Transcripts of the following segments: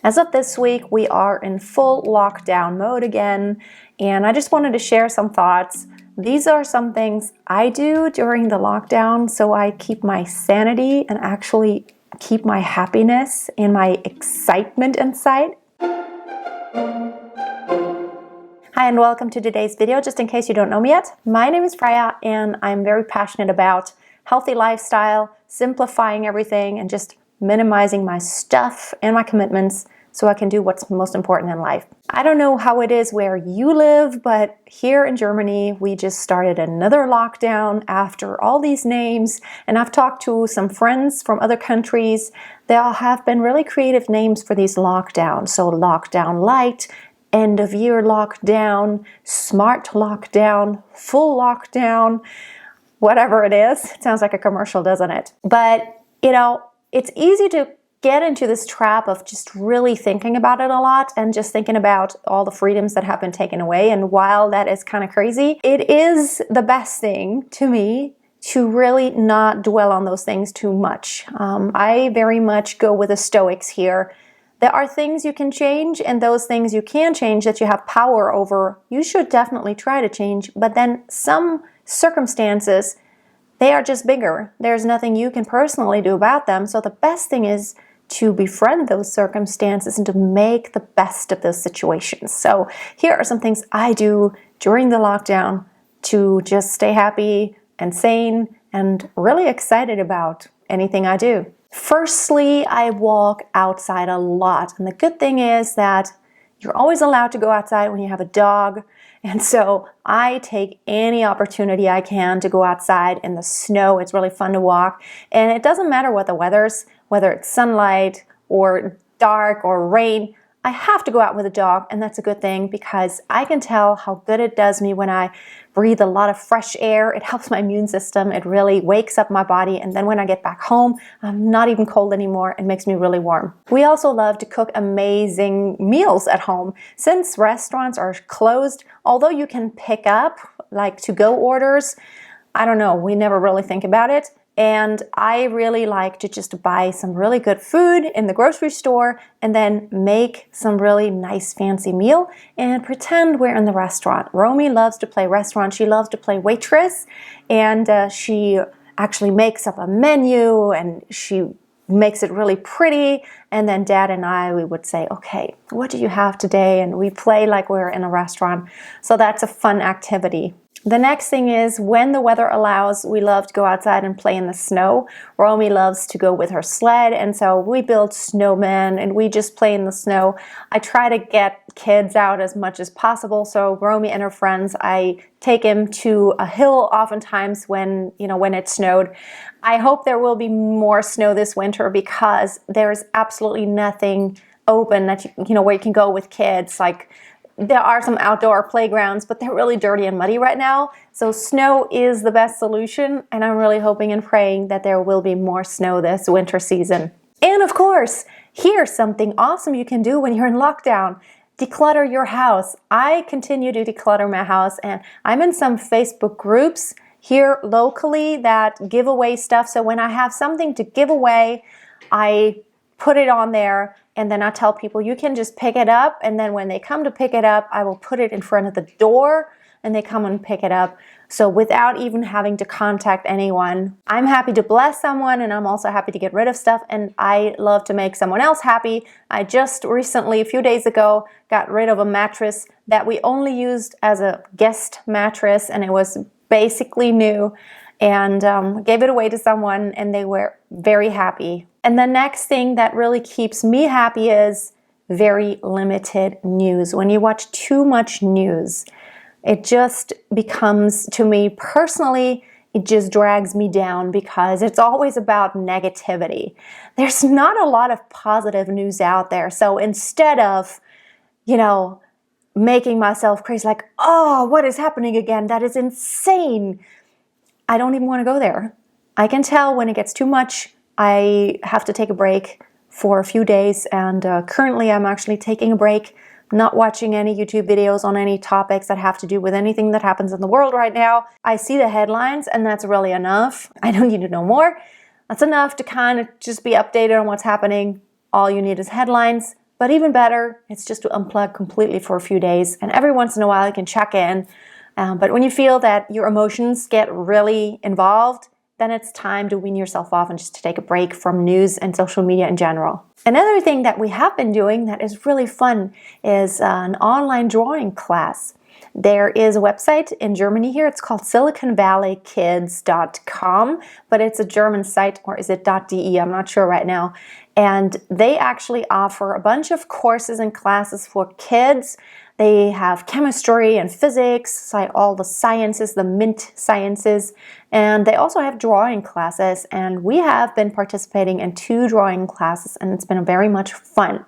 As of this week, we are in full lockdown mode again, and I just wanted to share some thoughts. These are some things I do during the lockdown so I keep my sanity and actually keep my happiness and my excitement inside. Hi and welcome to today's video. Just in case you don't know me yet, my name is Freya and I'm very passionate about healthy lifestyle, simplifying everything, and just minimizing my stuff and my commitments so I can do what's most important in life. I don't know how it is where you live, but here in Germany, we just started another lockdown after all these names. And I've talked to some friends from other countries. There have been really creative names for these lockdowns. So lockdown light, end of year lockdown, smart lockdown, full lockdown, whatever it is. It sounds like a commercial, doesn't it? But, it's easy to get into this trap of just really thinking about it a lot and just thinking about all the freedoms that have been taken away. And while that is kind of crazy, it is the best thing to me to really not dwell on those things too much. I very much go with the Stoics here. There are things you can change, and those things you can change that you have power over, you should definitely try to change. But then some circumstances, they are just bigger. There's nothing you can personally do about them. So the best thing is to befriend those circumstances and to make the best of those situations. So here are some things I do during the lockdown to just stay happy and sane and really excited about anything I do. Firstly, I walk outside a lot. And the good thing is that you're always allowed to go outside when you have a dog. And so I take any opportunity I can to go outside in the snow. It's really fun to walk. And it doesn't matter what the weather's, whether it's sunlight or dark or rain, I have to go out with a dog, and that's a good thing because I can tell how good it does me when I breathe a lot of fresh air. It helps my immune system. It really wakes up my body, and then when I get back home, I'm not even cold anymore. It makes me really warm. We also love to cook amazing meals at home. Since restaurants are closed, although you can pick up like to-go orders, I don't know, we never really think about it. And I really like to just buy some really good food in the grocery store and then make some really nice fancy meal and pretend we're in the restaurant. Romy loves to play restaurant. She loves to play waitress, and she actually makes up a menu and she makes it really pretty. And then Dad and I, we would say, okay, what do you have today? And we play like we're in a restaurant. So that's a fun activity. The next thing is when the weather allows, we love to go outside and play in the snow. Romy loves to go with her sled, and so we build snowmen and we just play in the snow. I try to get kids out as much as possible. So Romy and her friends, I take them to a hill oftentimes when it snowed. I hope there will be more snow this winter because there's absolutely nothing open that where you can go with kids. Like, there are some outdoor playgrounds, but they're really dirty and muddy right now. So snow is the best solution, and I'm really hoping and praying that there will be more snow this winter season. And of course, here's something awesome you can do when you're in lockdown. Declutter your house. I continue to declutter my house, and I'm in some Facebook groups here locally that give away stuff. So when I have something to give away, I put it on there, and then I tell people you can just pick it up, and then when they come to pick it up, I will put it in front of the door and they come and pick it up. So without even having to contact anyone, I'm happy to bless someone, and I'm also happy to get rid of stuff, and I love to make someone else happy. I just recently, a few days ago, got rid of a mattress that we only used as a guest mattress, and it was basically new, and gave it away to someone, and they were very happy. And the next thing that really keeps me happy is very limited news. When you watch too much news, it just becomes, to me personally, it just drags me down because it's always about negativity. There's not a lot of positive news out there. So instead of, making myself crazy, like, oh, what is happening again? That is insane. I don't even want to go there. I can tell when it gets too much, I have to take a break for a few days, and currently I'm actually taking a break, not watching any YouTube videos on any topics that have to do with anything that happens in the world right now. I see the headlines, and that's really enough. I don't need to know more. That's enough to kind of just be updated on what's happening. All you need is headlines. But even better, it's just to unplug completely for a few days. And every once in a while, you can check in. But when you feel that your emotions get really involved, then it's time to wean yourself off and just to take a break from news and social media in general. Another thing that we have been doing that is really fun is an online drawing class. There is a website in Germany here. It's called SiliconValleyKids.com, but it's a German site, or is it .de? I'm not sure right now. And they actually offer a bunch of courses and classes for kids. They have chemistry and physics, like all the sciences, the mint sciences, and they also have drawing classes. And we have been participating in 2 drawing classes, and it's been very much fun.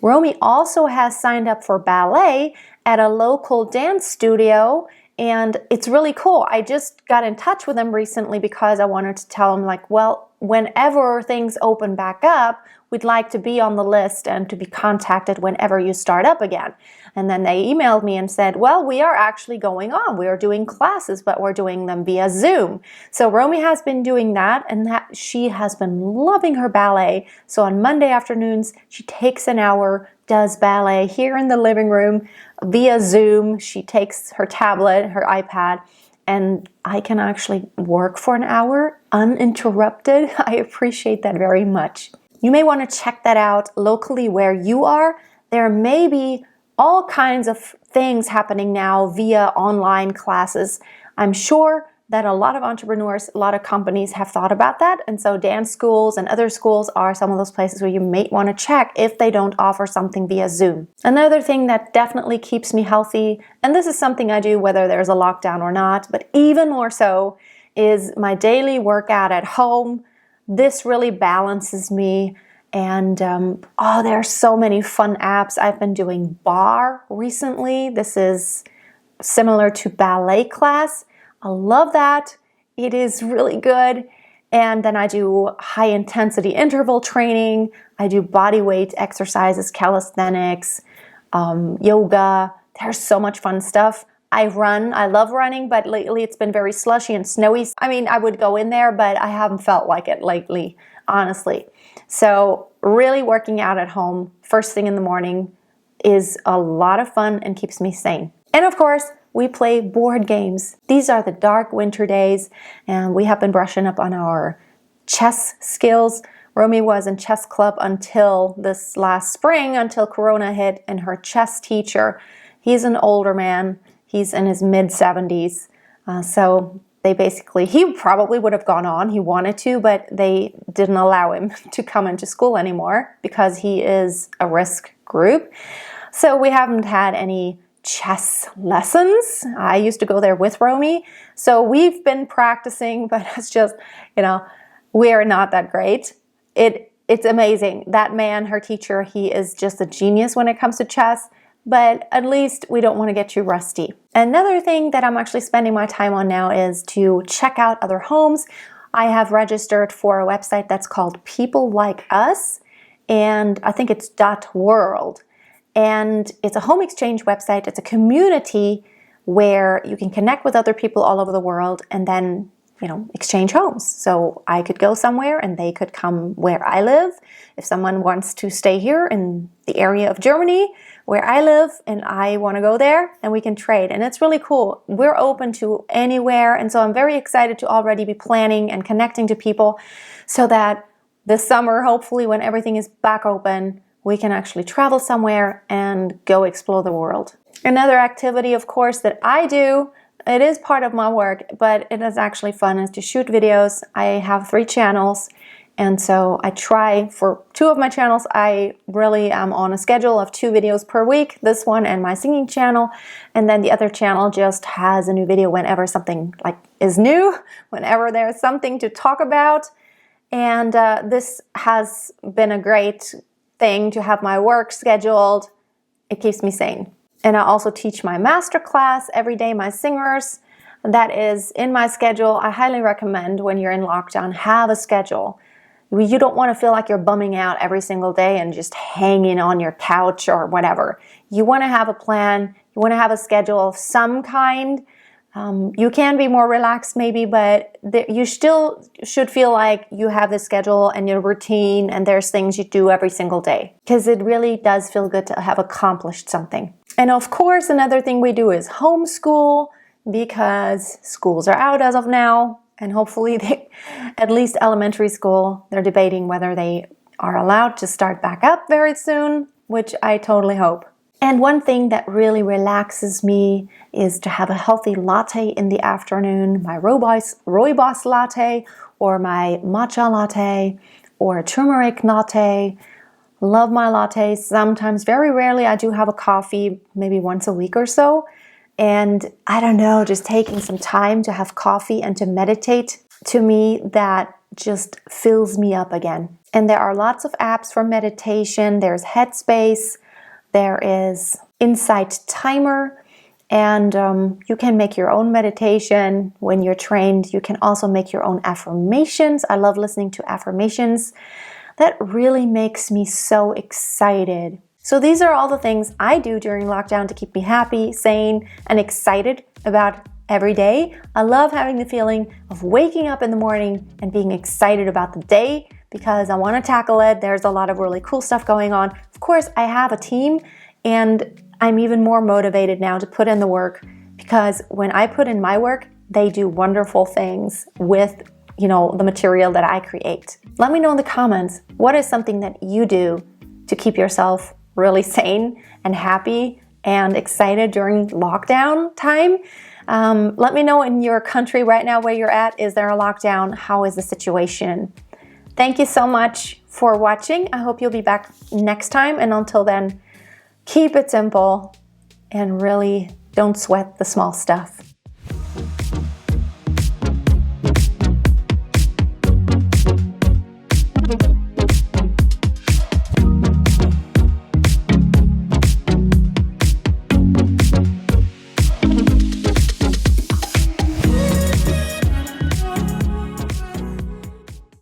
Romy also has signed up for ballet at a local dance studio, and it's really cool. I just got in touch with them recently because I wanted to tell them, like, well, whenever things open back up, we'd like to be on the list and to be contacted whenever you start up again. And then they emailed me and said, well, we are actually going on. We are doing classes, but we're doing them via Zoom. So Romy has been doing that, and that she has been loving her ballet. So on Monday afternoons, she takes an hour, does ballet here in the living room via Zoom. She takes her tablet, her iPad, and I can actually work for an hour uninterrupted. I appreciate that very much. You may want to check that out locally where you are. There may be all kinds of things happening now via online classes. I'm sure that a lot of entrepreneurs, a lot of companies have thought about that. And so dance schools and other schools are some of those places where you may want to check if they don't offer something via Zoom. Another thing that definitely keeps me healthy, and this is something I do whether there's a lockdown or not, but even more so, is my daily workout at home. This really balances me. And there are so many fun apps. I've been doing barre recently. This is similar to ballet class. I love that. It is really good. And then I do high intensity interval training. I do body weight exercises, calisthenics, yoga. There's so much fun stuff. I run. I love running, but lately it's been very slushy and snowy. I mean, I would go in there, but I haven't felt like it lately, honestly. So really working out at home first thing in the morning is a lot of fun and keeps me sane. And of course, we play board games. These are the dark winter days, and we have been brushing up on our chess skills. Romy was in chess club until this last spring, until Corona hit, and her chess teacher, he's an older man. He's in his mid-70s. So he probably would have gone on. He wanted to, but they didn't allow him to come into school anymore because he is a risk group. So we haven't had any chess lessons. I used to go there with Romy. So we've been practicing, but it's just, we're not that great. It's amazing. That man, her teacher, he is just a genius when it comes to chess. But at least we don't want to get too rusty. Another thing that I'm actually spending my time on now is to check out other homes. I have registered for a website that's called People Like Us, and I think it's .world. And it's a home exchange website. It's a community where you can connect with other people all over the world and then, exchange homes. So I could go somewhere and they could come where I live. If someone wants to stay here in the area of Germany where I live and I want to go there, and we can trade. And it's really cool. We're open to anywhere. And so I'm very excited to already be planning and connecting to people so that this summer, hopefully when everything is back open, we can actually travel somewhere and go explore the world. Another activity, of course, that I do, it is part of my work, but it is actually fun, is to shoot videos. I have 3 channels. And so I try for 2 of my channels, I really am on a schedule of 2 videos per week, this one and my singing channel. And then the other channel just has a new video whenever something is new, whenever there's something to talk about. And this has been a great thing to have my work scheduled. It keeps me sane. And I also teach my master class every day, my singers. That is in my schedule. I highly recommend when you're in lockdown, have a schedule. You don't want to feel like you're bumming out every single day and just hanging on your couch or whatever. You want to have a plan. You want to have a schedule of some kind. You can be more relaxed maybe, but you still should feel like you have the schedule and your routine and there's things you do every single day, because it really does feel good to have accomplished something. And of course, another thing we do is homeschool, because schools are out as of now, and hopefully at least elementary school, they're debating whether they are allowed to start back up very soon, which I totally hope. And one thing that really relaxes me is to have a healthy latte in the afternoon, my rooibos latte or my matcha latte or a turmeric latte. Love my lattes. Sometimes, very rarely, I do have a coffee, maybe once a week or so. And I don't know, just taking some time to have coffee and to meditate, to me, that just fills me up again. And there are lots of apps for meditation. There's Headspace. There is Insight Timer, and you can make your own meditation when you're trained. You can also make your own affirmations. I love listening to affirmations. That really makes me so excited. So these are all the things I do during lockdown to keep me happy, sane, and excited about every day. I love having the feeling of waking up in the morning and being excited about the day, because I want to tackle it. There's a lot of really cool stuff going on. Of course, I have a team, and I'm even more motivated now to put in the work, because when I put in my work, they do wonderful things with, the material that I create. Let me know in the comments, what is something that you do to keep yourself really sane and happy and excited during lockdown time? Let me know in your country right now where you're at. Is there a lockdown? How is the situation? Thank you so much for watching. I hope you'll be back next time. And until then, keep it simple and really don't sweat the small stuff.